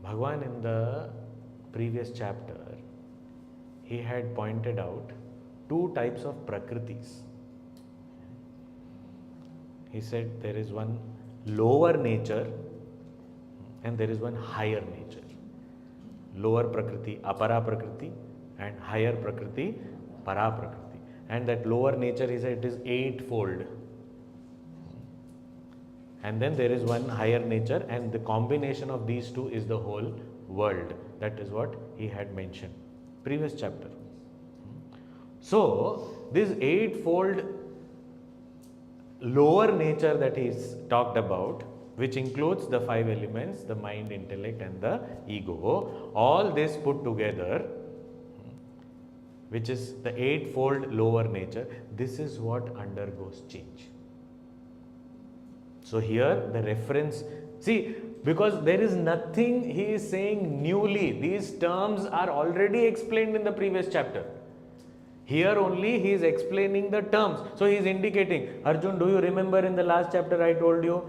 Bhagavan in the previous chapter, he had pointed out two types of prakritis. He said there is one lower nature and there is one higher nature. Lower prakriti, apara prakriti, and higher prakriti, para prakriti. And that lower nature, he said, it is eightfold. And then there is one higher nature, and the combination of these two is the whole world. That is what he had mentioned previous chapter. So this eightfold lower nature that he talked about, which includes the five elements, the mind, intellect and the ego, all this put together, which is the eightfold lower nature, this is what undergoes change. So here the reference, see, because there is nothing he is saying newly, these terms are already explained in the previous chapter. Here only he is explaining the terms. So he is indicating, Arjun, do you remember in the last chapter I told you,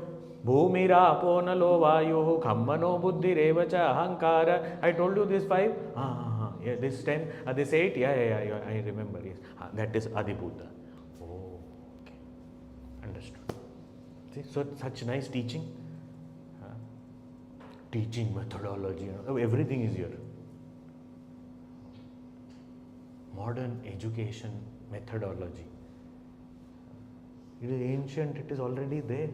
Bhumira aponalo vayuhu kammano buddhi revacha ahankara. I told you these five. Yeah, this 10, this 8. Yeah, I remember. Yes, that is Adhibhuta. Oh, okay, understood. See, so such nice teaching, teaching methodology. Everything is here. Modern education methodology. It is ancient, it is already there.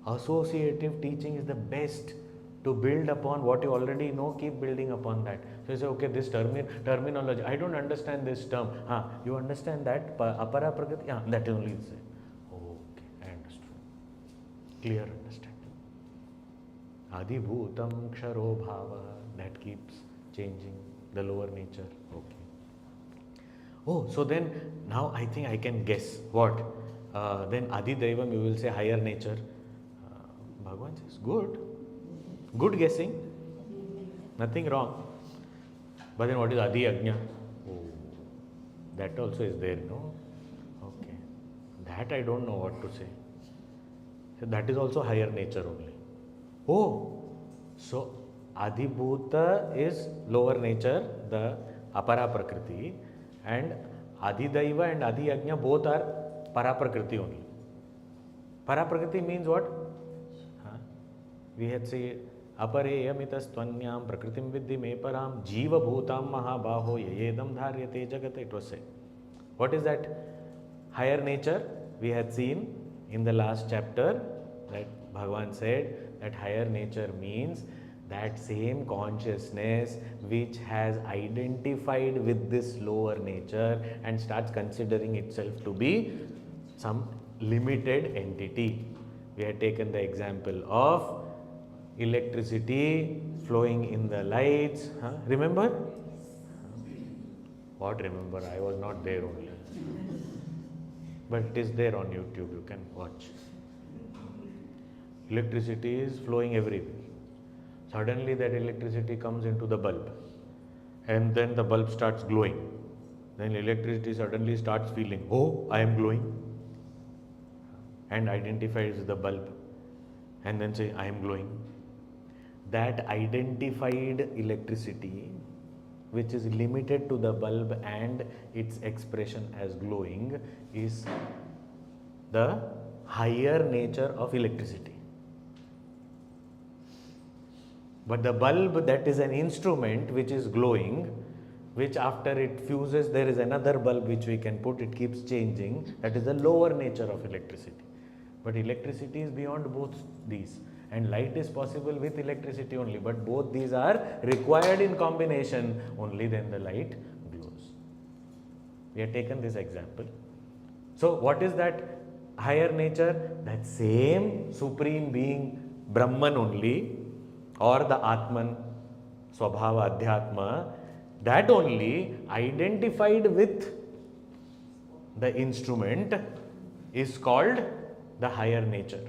Associative teaching is the best to build upon what you already know, keep building upon that. So you say, okay, this terminology, I don't understand this term. You understand that? Apara prakriti? That only is it. Okay, I understood. Clear understanding. Adhibhutam ksharo bhava, that keeps changing the lower nature. Okay. Oh, so then now I think I can guess what? Then Adhidaiva, you will say higher nature. Bhagavan says, good. Good guessing. Nothing wrong. But then what is Adhiyajna? Oh, that also is there, no? Okay. That I don't know what to say. So that is also higher nature only. Oh, so Adhibhuta is lower nature, the apara prakriti, and Adhidaiva and Adhiyajna both are para prakriti only. Para prakriti means what? We had said, apareyamitastvanyam prakritim viddhi me param jiva bhutam mahabaho yayedam dharyate jagat. It was said. What is that higher nature? We had seen in the last chapter that Bhagavan said that higher nature means that same consciousness which has identified with this lower nature and starts considering itself to be some limited entity. We had taken the example of electricity flowing in the lights. Remember? What remember? I was not there only. But it is there on YouTube, you can watch. Electricity is flowing everywhere. Suddenly that electricity comes into the bulb and then the bulb starts glowing. Then electricity suddenly starts feeling, oh, I am glowing, and identifies the bulb and then say, I am glowing. That identified electricity, which is limited to the bulb and its expression as glowing, is the higher nature of electricity. But the bulb, that is an instrument which is glowing, which after it fuses, there is another bulb which we can put, it keeps changing. That is the lower nature of electricity. But electricity is beyond both these. And light is possible with electricity only. But both these are required in combination, only then the light glows. We have taken this example. So what is that higher nature? That same supreme being, Brahman only, or the Atman, Swabhava, Adhyatma, that only identified with the instrument is called the higher nature.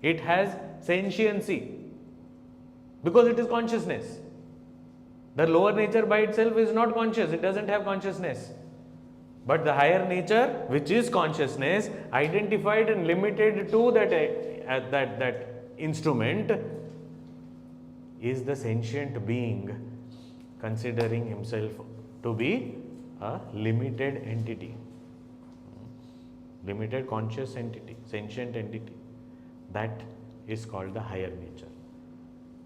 It has sentiency because it is consciousness. The lower nature by itself is not conscious, it doesn't have consciousness. But the higher nature, which is consciousness, identified and limited to that instrument, is the sentient being considering himself to be a limited entity, limited conscious entity, sentient entity. That is called the higher nature.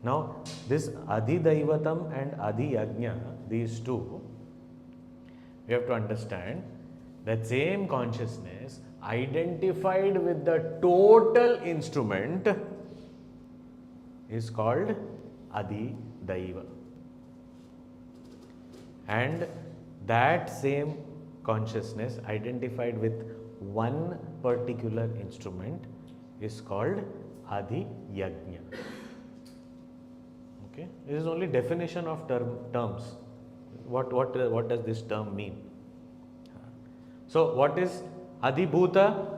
Now, this Adhidaivatam and Adhiyajna, these two, we have to understand that same consciousness identified with the total instrument is called Adhidaiva. And that same consciousness identified with one particular instrument is called Adhiyajna. Okay, this is only definition of terms. What does this term mean? So, what is Adhibhuta?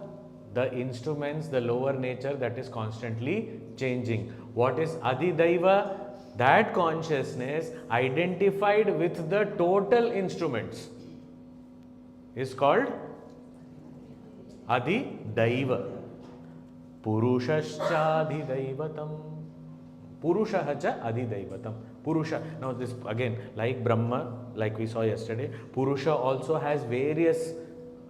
The instruments, the lower nature that is constantly changing. What is Adhidaiva? That consciousness identified with the total instruments is called Adhidaiva. Purushascha Adhidaivatam. Purushahacha Adhidaivatam. Purusha. Now this again, like Brahma, like we saw yesterday, Purusha also has various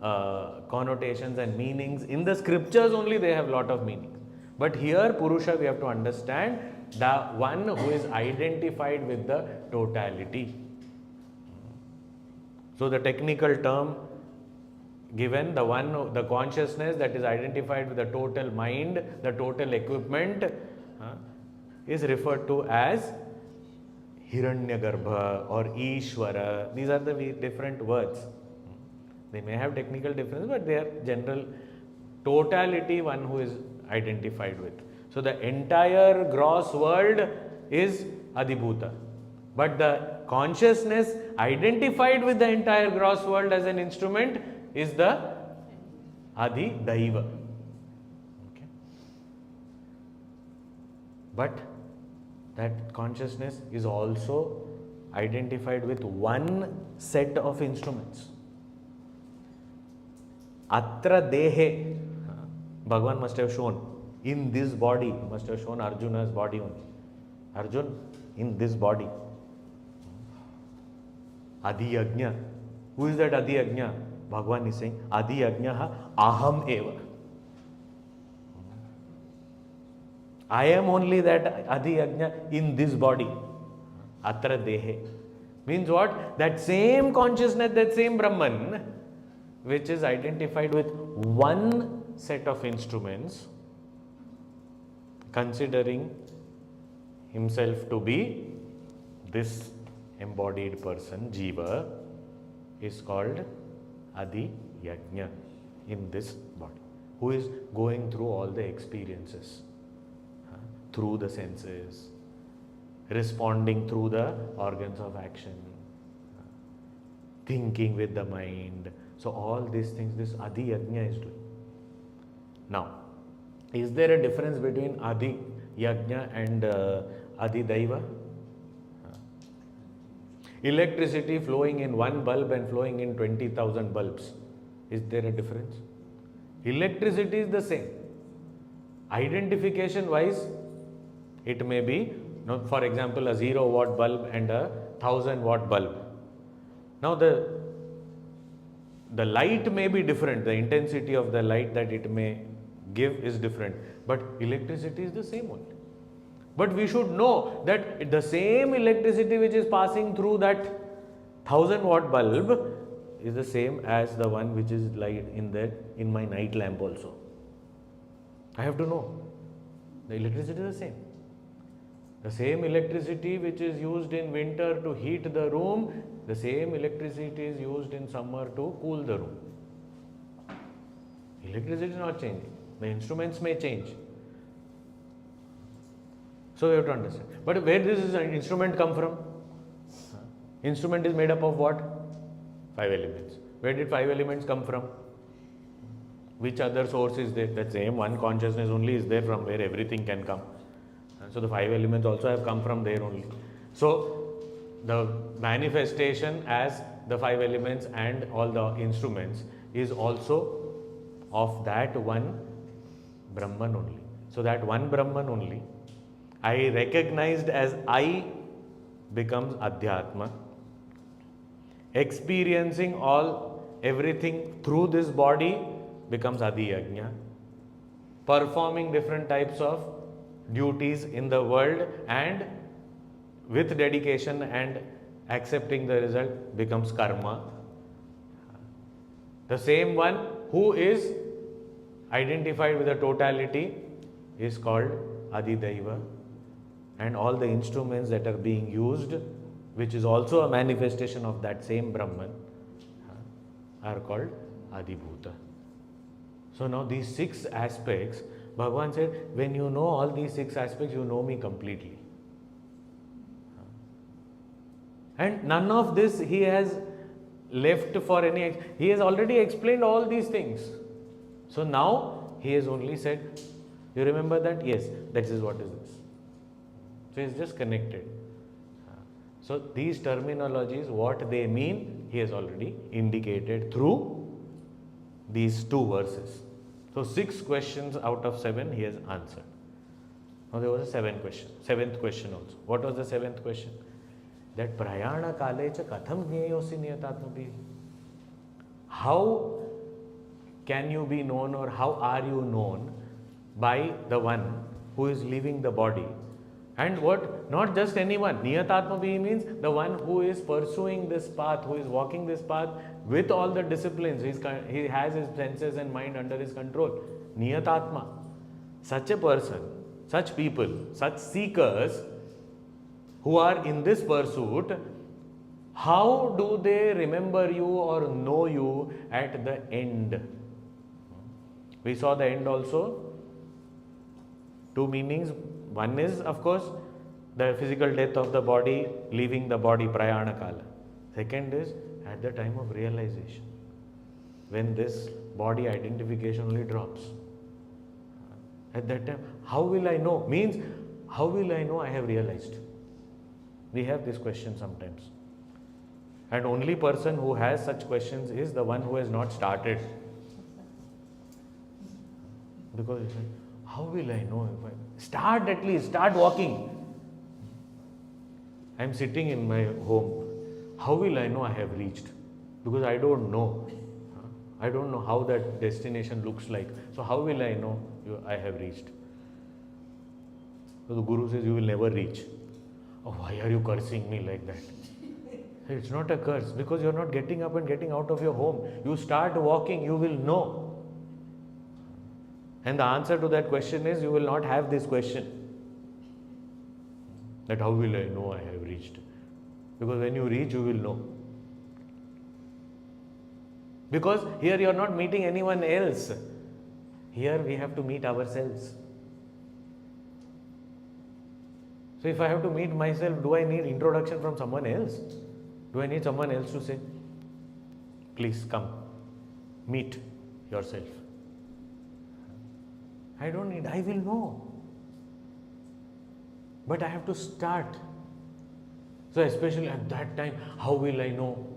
connotations and meanings. In the scriptures only they have lot of meanings. But here Purusha, we have to understand the one who is identified with the totality. So the technical term given, the consciousness that is identified with the total mind, the total equipment, is referred to as Hiranyagarbha or Ishvara. These are the different words. They may have technical difference, but they are general totality, one who is identified with. So the entire gross world is Adhibhuta, but the consciousness identified with the entire gross world as an instrument is the Adhidaiva. Okay. But that consciousness is also identified with one set of instruments. Atra dehe, Bhagavan must have shown in this body, must have shown Arjuna's body only. Arjun, in this body. Adhiyajna. Who is that Adhiyajna? Bhagavan is saying, Adhiyajna aham eva. I am only that Adhiyajna in this body. Atra dehe. Means what? That same consciousness, that same Brahman, which is identified with one set of instruments, considering himself to be this embodied person, Jiva, is called Adhiyajna in this body, who is going through all the experiences, through the senses, responding through the organs of action, thinking with the mind. So all these things, this Adhiyajna is doing. Now, is there a difference between Adhiyajna and Adhidaiva? Electricity flowing in one bulb and flowing in 20,000 bulbs. Is there a difference? Electricity is the same. Identification wise, it may be, for example, a 0-watt bulb and a 1000-watt bulb. Now the light may be different, the intensity of the light that it may give is different, but electricity is the same only. But we should know that the same electricity which is passing through that 1000-watt bulb is the same as the one which is light in my night lamp also. I have to know. The electricity is the same. The same electricity which is used in winter to heat the room, the same electricity is used in summer to cool the room. Electricity is not changing. The instruments may change. So we have to understand. But where does this instrument come from? Instrument is made up of what? 5 elements. Where did 5 elements come from? Which other source is there? That same one consciousness only is there from where everything can come. So the 5 elements also have come from there only. So the manifestation as the 5 elements and all the instruments is also of that one Brahman only. So that one Brahman only I recognized as I becomes Adhyatma. Experiencing everything through this body becomes Adhiyajna. Performing different types of duties in the world and with dedication and accepting the result becomes karma. The same one who is identified with the totality is called Adhidaiva, and all the instruments that are being used, which is also a manifestation of that same Brahman, are called Adhibhuta. So now these 6 aspects, Bhagavan said, when you know all these 6 aspects, you know me completely. And none of this he has left for any, he has already explained all these things. So now he has only said, you remember that? Yes, that is what is this. So he is just connected. So these terminologies, what they mean, he has already indicated through these 2 verses. So 6 questions out of 7 he has answered. Now there was a 7th question also. What was the 7th question? That prayana kale cha katham jnayosi niyatatmabhi. How can you be known, or how are you known by the one who is leaving the body? And what? Not just anyone. Niyatatmabhi means the one who is pursuing this path, who is walking this path with all the disciplines. He has his senses and mind under his control. Niyatatma. Such a person, such people, such seekers who are in this pursuit, how do they remember you or know you at the end? We saw the end also. 2 meanings. One is, of course, the physical death of the body, leaving the body, prayana kala. Second is at the time of realization, when this body identification only drops. At that time, how will I know? Means, how will I know I have realized? We have this question sometimes. And only person who has such questions is the one who has not started. Because you say, how will I know if I start? At least start walking. I am sitting in my home. How will I know I have reached? Because I don't know. I don't know how that destination looks like. So how will I know I have reached? So the Guru says, you will never reach. Oh, why are you cursing me like that? It's not a curse, because you are not getting up and getting out of your home. You start walking, you will know. And the answer to that question is, you will not have this question. That how will I know I have reached? Because when you reach, you will know. Because here you are not meeting anyone else. Here we have to meet ourselves. So if I have to meet myself, do I need introduction from someone else? Do I need someone else to say, please come, meet yourself? I don't need, I will know. But I have to start. So especially at that time, how will I know?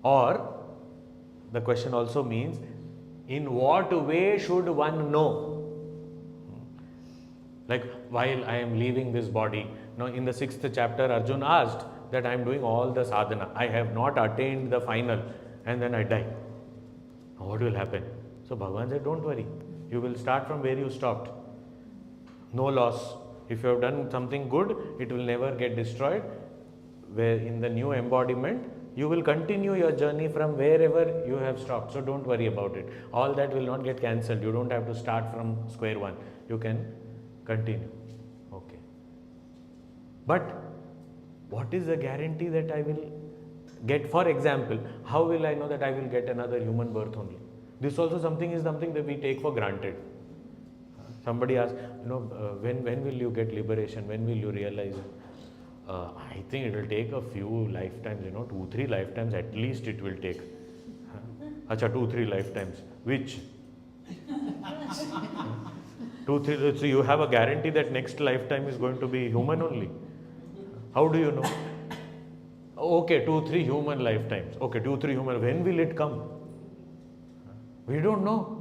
Or the question also means, in what way should one know? Like while I am leaving this body, now in the 6th chapter, Arjuna asked that I am doing all the sadhana. I have not attained the final, and then I die. What will happen? So Bhagavan said, don't worry. You will start from where you stopped. No loss. If you have done something good, it will never get destroyed. Where in the new embodiment, you will continue your journey from wherever you have stopped. So don't worry about it. All that will not get cancelled. You don't have to start from square one. You can continue. Okay. But what is the guarantee that I will get? For example, how will I know that I will get another human birth only? This also is something that we take for granted. Somebody asks, when will you get liberation? When will you realize it? I think it will take a few lifetimes, 2-3 lifetimes at least it will take. Acha, 2-3 lifetimes. Which? 2-3. So you have a guarantee that next lifetime is going to be human only. How do you know? Okay, 2-3 human lifetimes. Okay, 2-3 human. When will it come? We don't know.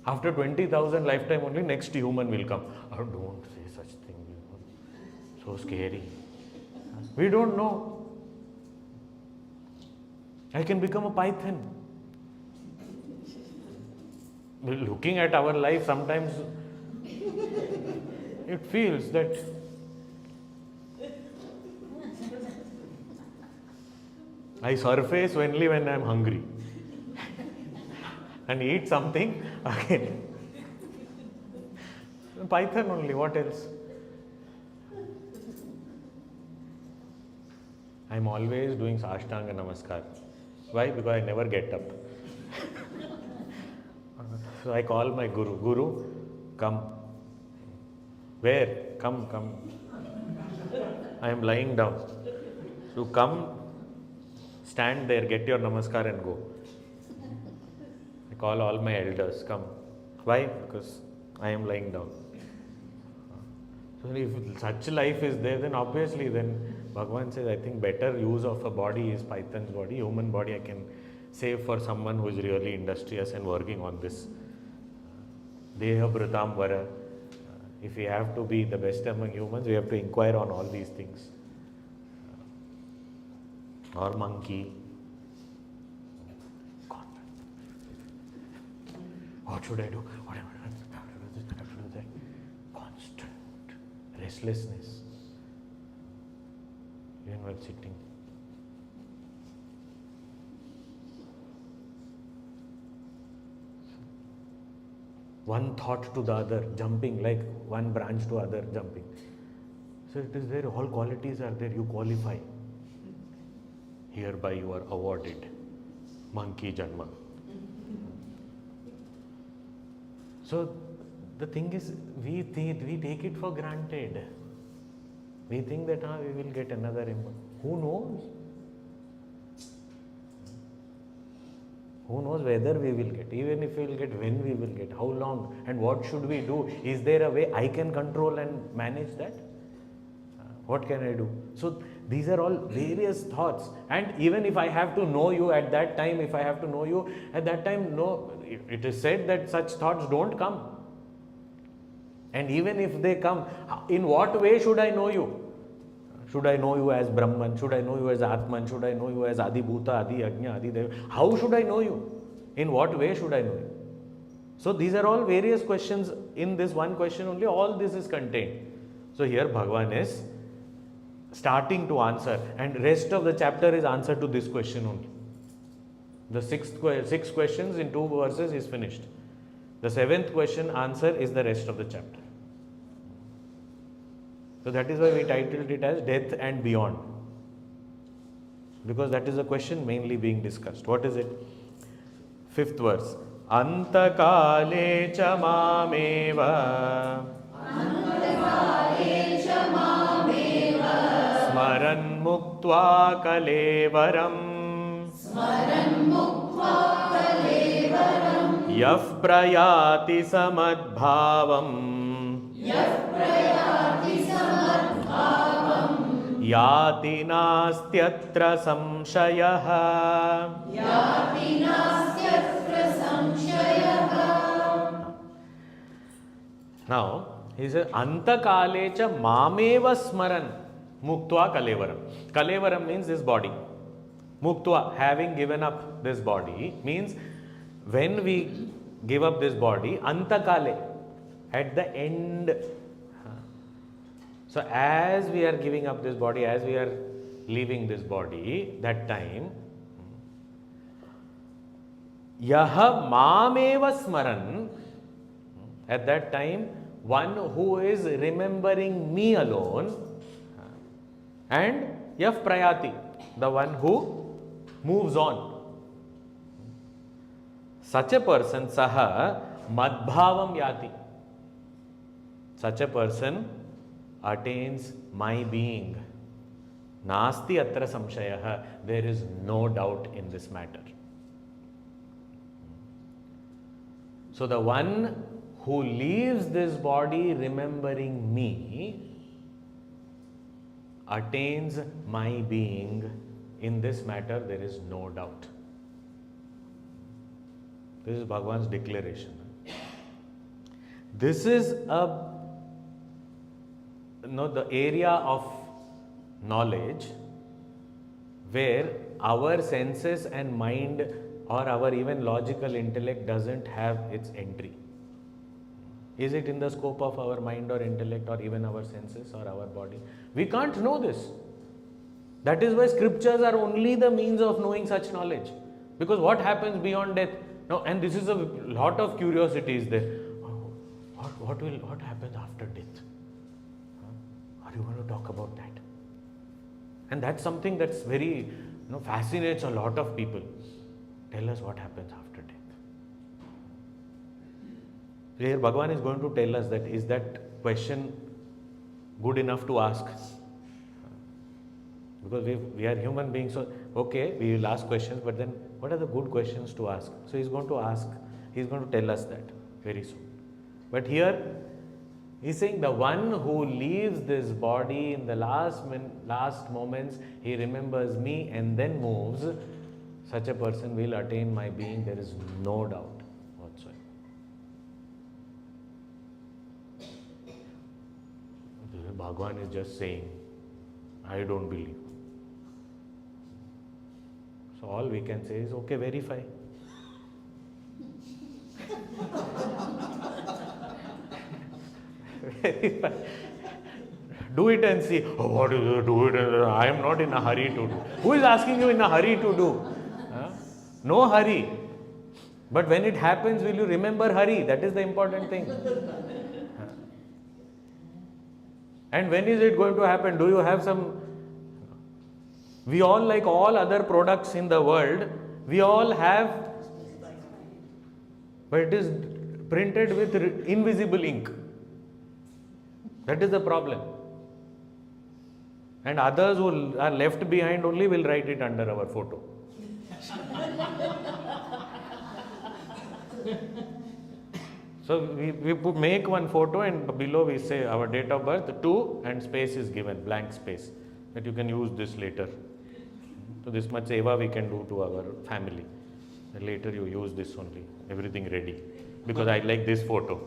After 20,000 lifetime only next human will come. Oh, don't say such thing. So scary. We don't know. I can become a python. Looking at our life, sometimes it feels that I surface only when I am hungry and eat something again. Python only, what else? I am always doing Ashtanga Namaskar. Why? Because I never get up. So I call my Guru. Guru, come. Where? Come. I am lying down. So come, stand there, get your Namaskar and go. I call all my elders, come. Why? Because I am lying down. So if such life is there, then obviously Bhagavan says, I think better use of a body is Python's body. Human body I can save for someone who is really industrious and working on this. Deha Bhritam Vara. If we have to be the best among humans, we have to inquire on all these things. Or monkey. What should I do? What am I doing? I have to do this, I have to do that. Constant restlessness. Even while sitting. One thought to the other, jumping, like one branch to other, jumping. So it is there, all qualities are there, you qualify. Hereby you are awarded monkey janma. So the thing is, we take it for granted. We think that we will get another input. Who knows? Who knows whether we will get, even if we will get, when we will get, how long, and what should we do? Is there a way I can control and manage that? What can I do? So these are all various thoughts. And even if I have to know you at that time, no, it is said that such thoughts don't come. And even if they come, in what way should I know you? Should I know you as Brahman? Should I know you as Atman? Should I know you as Adhibhuta, Adhiyajna, Adhidaiva? How should I know you? In what way should I know you? So these are all various questions. In this one question only, all this is contained. So here Bhagavan is starting to answer, and rest of the chapter is answer to this question only. The six questions in 2 verses is finished. The 7th question answer is the rest of the chapter. So that is why we titled it as Death and Beyond. Because that is the question mainly being discussed. What is it? 5th verse. Antakale cha mameva Smaran muktva kalevaram Yaf prayati samadbhavam Yati nastyatra samshayah. Now, he says, Antakale cha mameva smaran muktva kalevaram. Kalevaram means this body. Muktva, having given up this body, means when we give up this body, antakale, at the end. So as we are giving up this body, as we are leaving this body, that time, yaha mameva smaran, at that time, one who is remembering me alone, and yaf prayati, the one who moves on. Such a person, saha madbhavam yati. Such a person attains my being. Nasti atra samshayah. There is no doubt in this matter. So the one who leaves this body remembering me attains my being. In this matter, there is no doubt. This is Bhagavan's declaration. This is the area of knowledge where our senses and mind or our even logical intellect doesn't have its entry. Is it in the scope of our mind or intellect or even our senses or our body? We can't know this. That is why scriptures are only the means of knowing such knowledge. Because what happens beyond death? Now, and this is a lot of curiosity is there. What happens after death? Are you going to talk about that? And that's something that's very fascinates a lot of people. Tell us what happens after death. Here Bhagavan is going to tell us that is that question good enough to ask? Because we are human beings, so okay, we will ask questions, but then what are the good questions to ask? So he's going to ask, he's going to tell us that very soon. But here he's saying the one who leaves this body in the last moments, he remembers me and then moves, such a person will attain my being, there is no doubt whatsoever. Bhagavan is just saying, I don't believe. So all we can say is, okay, verify. Verify. Do it and see. Oh, what is it? Do it. I am not in a hurry to do. Who is asking you in a hurry to do? No hurry. But when it happens, will you remember hurry? That is the important thing. And when is it going to happen? Do you have some... We all, like all other products in the world, we all have... But it is printed with invisible ink. That is the problem. And others who are left behind only will write it under our photo. So we make one photo and below we say our date of birth 2 and space is given, blank space, that you can use this later. So this much seva we can do to our family. And later you use this only, everything ready. Because I like this photo.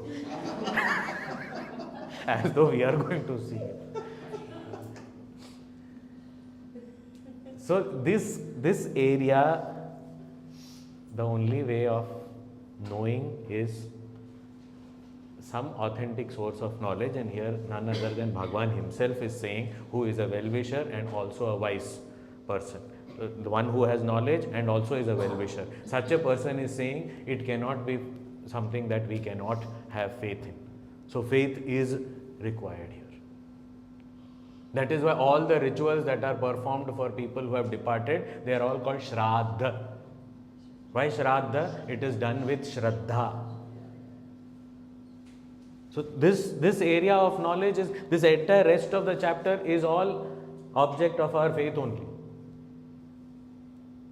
As though we are going to see it. So this area, the only way of knowing is some authentic source of knowledge, and here none other than Bhagavan himself is saying, who is a well-wisher and also a wise person. The one who has knowledge and also is a well-wisher. Such a person is saying it cannot be something that we cannot have faith in. So faith is required here. That is why all the rituals that are performed for people who have departed, they are all called Shraddha. Why Shraddha? It is done with Shraddha. So this area of knowledge is, this entire rest of the chapter is all object of our faith only.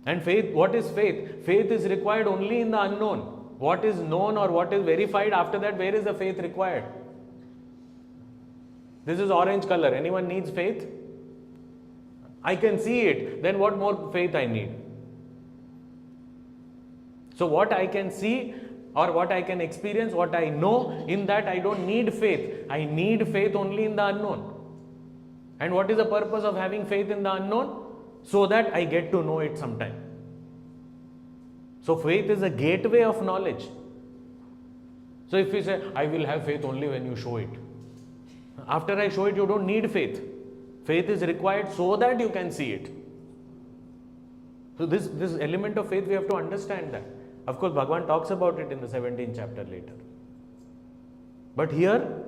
And faith, what is faith? Faith is required only in the unknown. What is known or what is verified, after that, where is the faith required? This is orange color. Anyone needs faith? I can see it. Then what more faith I need? So what I can see or what I can experience, what I know, in that I don't need faith. I need faith only in the unknown. And what is the purpose of having faith in the unknown? So that I get to know it sometime. So faith is a gateway of knowledge. So if we say, I will have faith only when you show it. After I show it, you don't need faith. Faith is required so that you can see it. So this element of faith, we have to understand that. Of course, Bhagavan talks about it in the 17th chapter later. But here,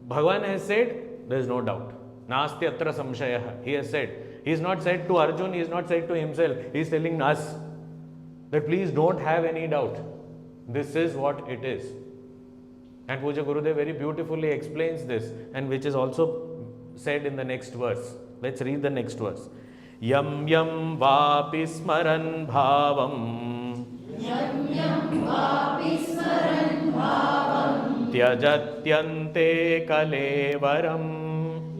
Bhagavan has said, there is no doubt. Nasti atra samshayah. He has said. He is not said to Arjuna, he is not said to himself. He is telling us that please don't have any doubt. This is what it is. And Puja Gurudev very beautifully explains this, and which is also said in the next verse. Let's read the next verse. Yam yam vapi smaran bhavam. Yam yam vapi smaran bhavam. Tyajatyante kalevaram.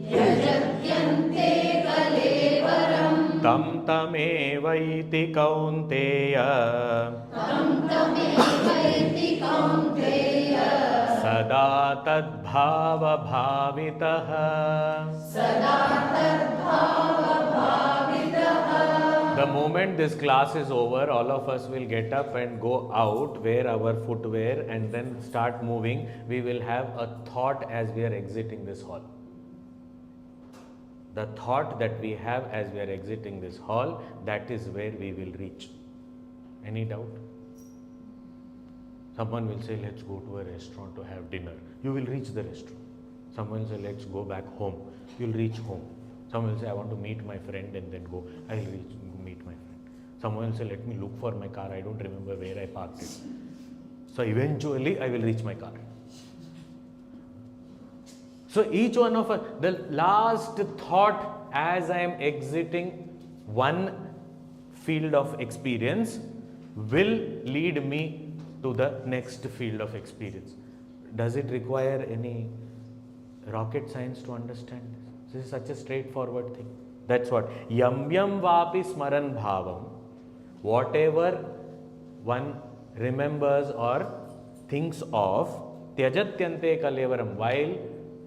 Tyajatyante kalevaram. Tam tamevaiti kaunteya. Tam tamevaiti kaunteya. Sada tad bhava bhavitaha. The moment this class is over, all of us will get up and go out, wear our footwear, and then start moving. We will have a thought as we are exiting this hall. The thought that we have as we are exiting this hall, that is where we will reach. Any doubt? Someone will say, let's go to a restaurant to have dinner. You will reach the restaurant. Someone will say, let's go back home. You'll reach home. Someone will say, I want to meet my friend and then go. I will meet my friend. Someone will say, let me look for my car. I don't remember where I parked it. So eventually, I will reach my car. So each one of us, the last thought as I am exiting one field of experience will lead me to the next field of experience. Does it require any rocket science to understand this? This is such a straightforward thing. That's what. Yam yam vapi smaran bhavam. Whatever one remembers or thinks of, tyajatyante kalevaram, while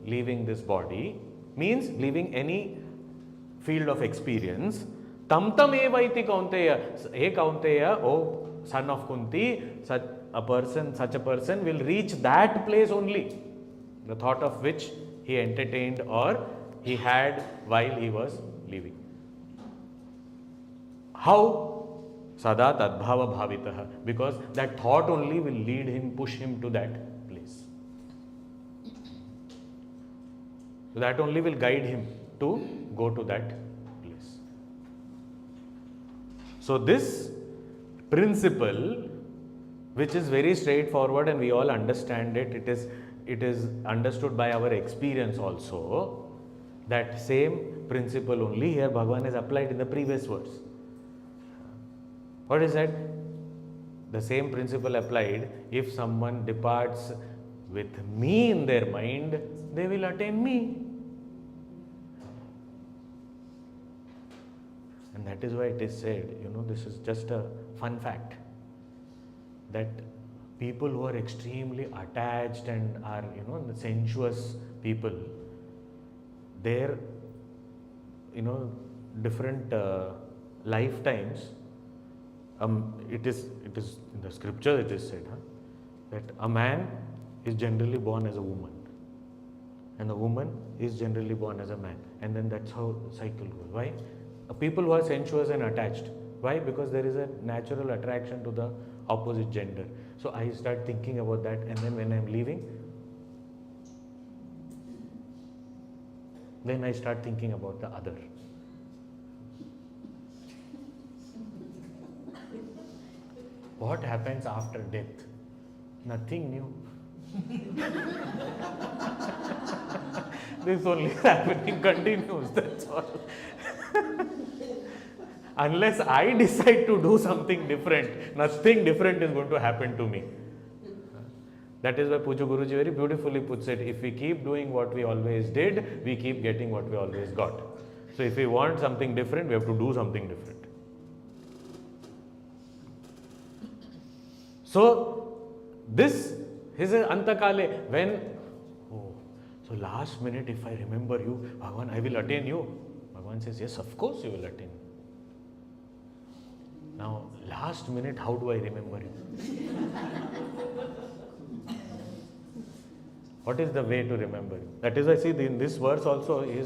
leaving this body, means leaving any field of experience. Tam tam evaiti kaunteya. Hey kaunteya, oh son of Kunti, such a person will reach that place only, the thought of which he entertained or he had while he was living. How? Sada tadbhava bhavitaha. Because that thought only will lead him, push him to that place. So that only will guide him to go to that place. So this principle, which is very straightforward and we all understand it, it is understood by our experience also. That same principle only here Bhagavan has applied in the previous verse. What is that? The same principle applied. If someone departs with me in their mind, they will attain me. And that is why it is said, this is just a fun fact, that people who are extremely attached and are, the sensuous people, their, different lifetimes, it is in the scripture it is said, that a man is generally born as a woman and a woman is generally born as a man, and then that's how the cycle goes. Why? People who are sensuous and attached. Why? Because there is a natural attraction to the opposite gender. So I start thinking about that, and then when I am leaving, then I start thinking about the other. What happens after death? Nothing new. This only happening continues, that's all. Unless I decide to do something different, nothing different is going to happen to me. That is why Puja Guruji very beautifully puts it, if we keep doing what we always did, we keep getting what we always got. So if we want something different, we have to do something different. So this is Antakale, when, so last minute if I remember you, Bhagavan, I will attain you. Bhagavan says, yes, of course you will attain. Now, last minute, how do I remember you? What is the way to remember you? That is, I see in this verse also, he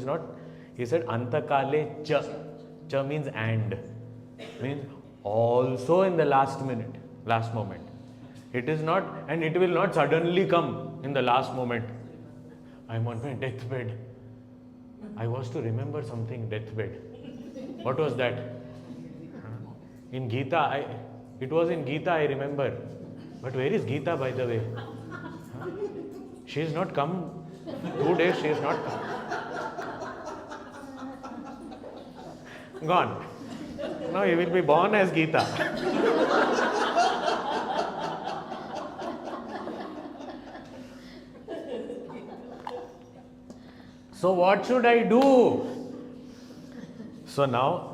said, Antakale cha. Cha means and. Means also in the last minute, last moment. It is not, and it will not suddenly come in the last moment. I am on my deathbed. I was to remember something, deathbed. What was that? In Gita, it was in Gita, I remember. But where is Gita, by the way? She has not come. 2 days she has not come. Gone. Now he will be born as Gita. So what should I do? So now,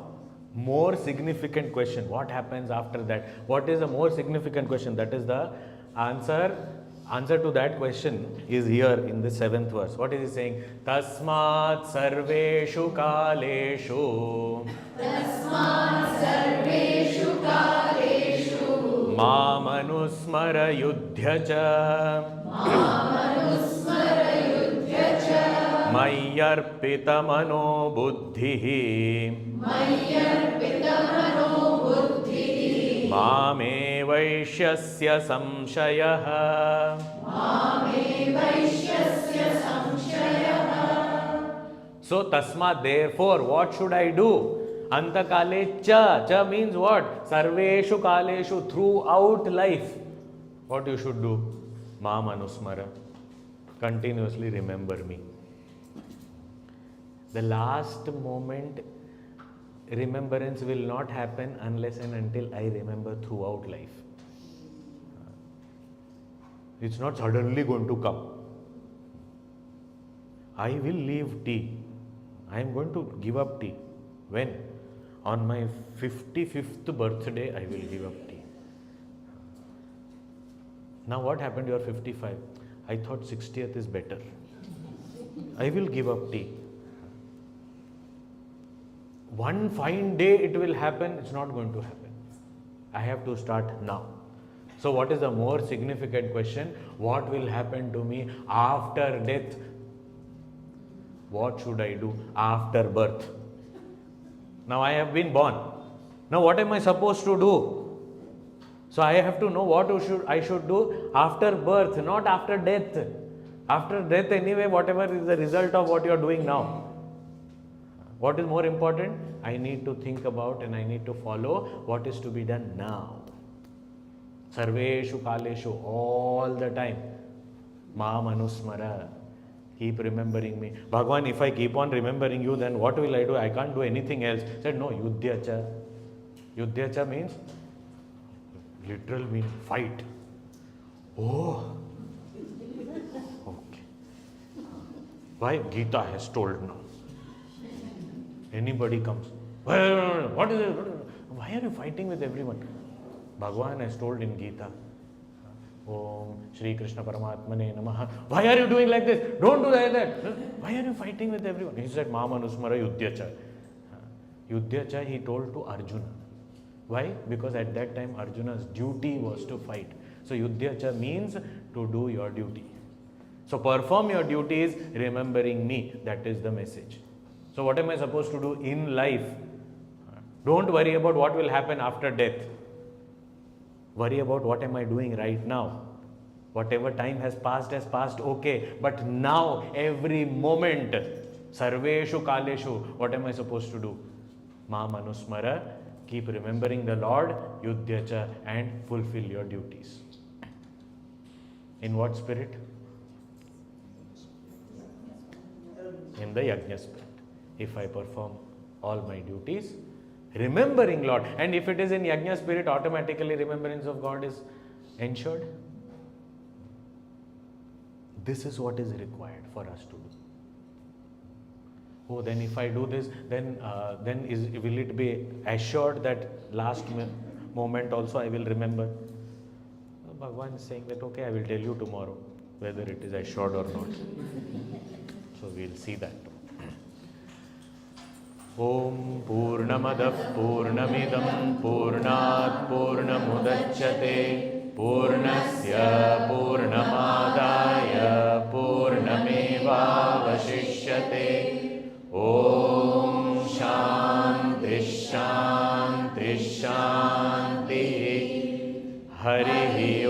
more significant question. What happens after that? What is a more significant question? That is the answer. Answer to that question is here in the 7th verse. What is he saying? Tasmat sarveshu kaleshu. Tasmat sarveshu kaleshu. Mamanusmara yudhya cha. Mamanusmara yudhya cha. Mayyarpita mano buddhihi. Mayyarpita mano buddhihi. Mame Vaishyasya samshayah. Mame Vaishyasya samshayah. So tasma, therefore, what should I do? Antakale cha. Cha means what? Sarveshu kaleshu, throughout life. What you should do? Mam anusmara. Continuously remember me. The last moment remembrance will not happen unless and until I remember throughout life. It's not suddenly going to come. I will leave tea. I am going to give up tea. When? On my 55th birthday, I will give up tea. Now what happened? You are 55. I thought 60th is better. I will give up tea. One fine day it will happen. It's not going to happen. I have to start now. So what is the more significant question? What will happen to me after death? What should I do after birth? Now I have been born. Now what am I supposed to do? So I have to know what I should do after birth, not after death. After death anyway, whatever is the result of what you are doing now. What is more important? I need to think about and I need to follow what is to be done now. Sarveshu kaleshu, all the time. Mam anusmara. Keep remembering me. Bhagavan, if I keep on remembering you, then what will I do? I can't do anything else. He said, no, yudhyacha. Yudhyacha means, literal means fight. Oh. Okay. Why? Gita has told now. Anybody comes, what is it? Why are you fighting with everyone? Bhagavan has told in Gita, Om Shri Krishna Paramatmane Namaha. Why are you doing like this? Don't do like that. Why are you fighting with everyone? He said, Mamanusmara Yudhyacha. Yudhyacha he told to Arjuna. Why? Because at that time Arjuna's duty was to fight. So Yudhyacha means to do your duty. So perform your duties remembering me. That is the message. So what am I supposed to do in life? Don't worry about what will happen after death. Worry about what am I doing right now. Whatever time has passed, okay. But now, every moment, sarveshu kaleshu, what am I supposed to do? Ma manusmara, keep remembering the Lord, yudhyacha, and fulfill your duties. In what spirit? In the yajna spirit. If I perform all my duties, remembering Lord, and if it is in yajna spirit, automatically remembrance of God is ensured. This is what is required for us to do. Oh, then if I do this, then will it be assured that last moment also I will remember? Bhagavan is saying that, okay, I will tell you tomorrow whether it is assured or not. So we will see that. Om Purnamadah Purnamidam Purnat Purnamudachyate Purnasya Purnamadaya Purnameva Vashishyate. Om Shanti Shanti Shanti. Harihi